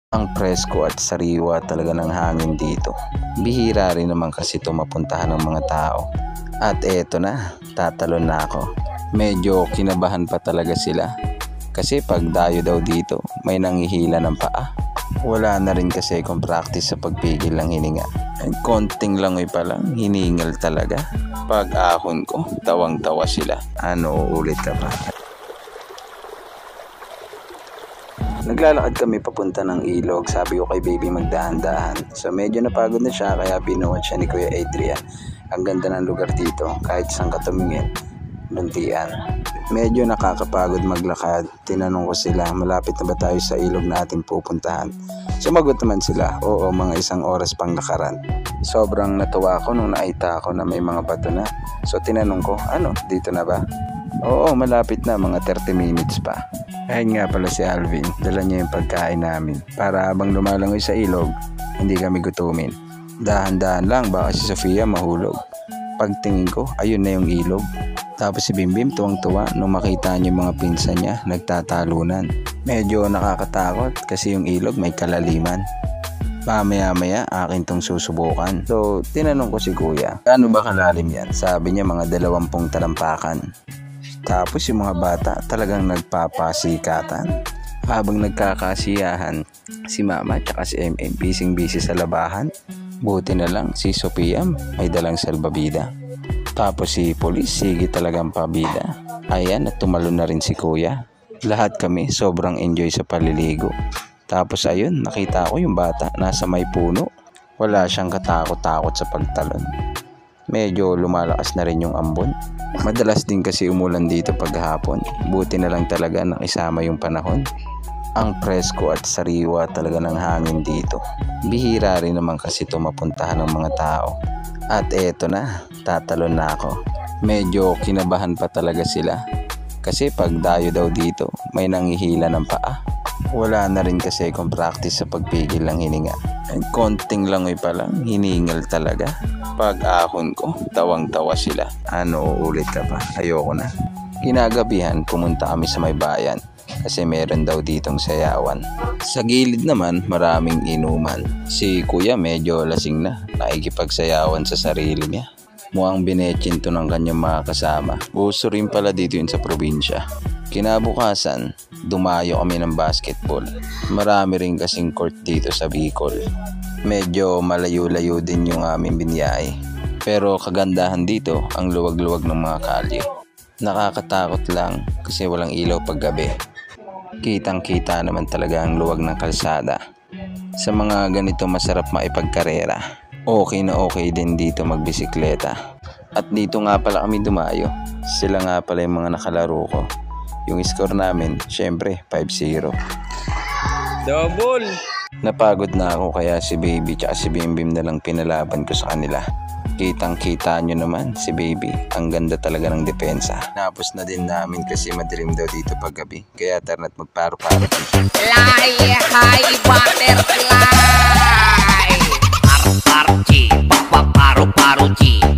Ang presko at sariwa talaga ng hangin dito. Bihira rin naman kasi ito mapuntahan ng mga tao. At eto na, tatalon na ako. Medyo kinabahan pa talaga sila. Kasi pag dayo daw dito, may nangihila ng paa. Wala na rin kasi kung practice sa pagpigil ng hininga. Ay, konting langoy pa lang, hiningal talaga. Pag ahon ko, tawang-tawa sila. Ano, uulit ka pa? Naglalakad kami papunta ng ilog. Sabi ko kay baby magdahan-dahan. So medyo napagod na siya kaya binuhat siya ni Kuya Adrian. Ang ganda ng lugar dito. Kahit saan ka tumingin, luntian. Medyo nakakapagod maglakad. Tinanong ko sila, malapit na ba tayo sa ilog na ating pupuntahan? Sumagot naman sila, oo, mga 1 oras pang lakaran. Sobrang natuwa ako nung nakita ako na may mga bato na. So tinanong ko, ano, dito na ba? Oo, malapit na, mga 30 minutes pa. Ayun nga pala si Alvin, dala niya yung pagkain namin para habang lumalangoy sa ilog, hindi kami gutumin. Dahan-dahan lang, baka si Sofia mahulog. Pagtingin ko, ayun na yung ilog. Tapos si Bimbim tuwang-tuwa nung makita niya yung mga pinsan niya nagtatalunan. Medyo nakakatakot kasi yung ilog may kalaliman. Mamaya-maya akin tong susubukan. So tinanong ko si Kuya, ano ba kalalim yan? Sabi niya mga 20 talampakan. Tapos yung mga bata talagang nagpapasikatan. Habang nagkakasiyahan, si Mama at si MM busy sa labahan. Buti na lang si Sofia may dalang salbabida. Tapos si Police sige talagang pabida. Ayan at tumalon na rin si Kuya. Lahat kami sobrang enjoy sa paliligo. Tapos ayun, nakita ko yung bata nasa may puno. Wala siyang katakot-takot sa pagtalon. Medyo lumalakas na rin yung ambon. Madalas din kasi umulan dito paghapon. Buti na lang talaga nakisama yung panahon. Ang presko at sariwa talaga ng hangin dito. Bihira rin naman kasi ito mapuntahan ng mga tao. At eto na, tatalon na ako. Medyo kinabahan pa talaga sila. Kasi pag dayo daw dito, may nangihila ng paa. Wala na rin kasi kung practice sa pagpigil ng hininga. Ay, konting langoy pa lang, hiningal talaga. Pag ahon ko, tawang-tawa sila. Ano, uulit ka pa? Ayoko na. Kinagabihan, pumunta kami sa may bayan. Kasi meron daw ditong sayawan. Sa gilid naman, maraming inuman. Si Kuya medyo lasing na. Nakikipagsayawan sa sarili niya. Mukhang binetsinto ng kanyang mga kasama. Uso rin pala dito yun sa probinsya. Kinabukasan, dumayo kami ng basketball. Marami rin kasing court dito sa Bicol. Medyo malayo-layo din yung aming binyahe. Pero kagandahan dito ang luwag-luwag ng mga kalye. Nakakatakot lang kasi walang ilaw paggabi. Kitang-kita naman talaga ang luwag ng kalsada. Sa mga ganito masarap maipagkarera. Okay na okay din dito magbisikleta. At dito nga pala kami dumayo. Sila nga pala yung mga nakalaro ko. Yung score namin, syempre, 5-0. Double! Napagod na ako kaya si Baby tsaka si Bimbim na lang pinalaban ko sa kanila. Kitang-kita nyo naman si Baby. Ang ganda talaga ng depensa. Napos na din namin kasi madilim daw dito paggabi. Kaya tara na't magparo-paro. Fly high butterfly. Paro-paro chi, paro-paro chi.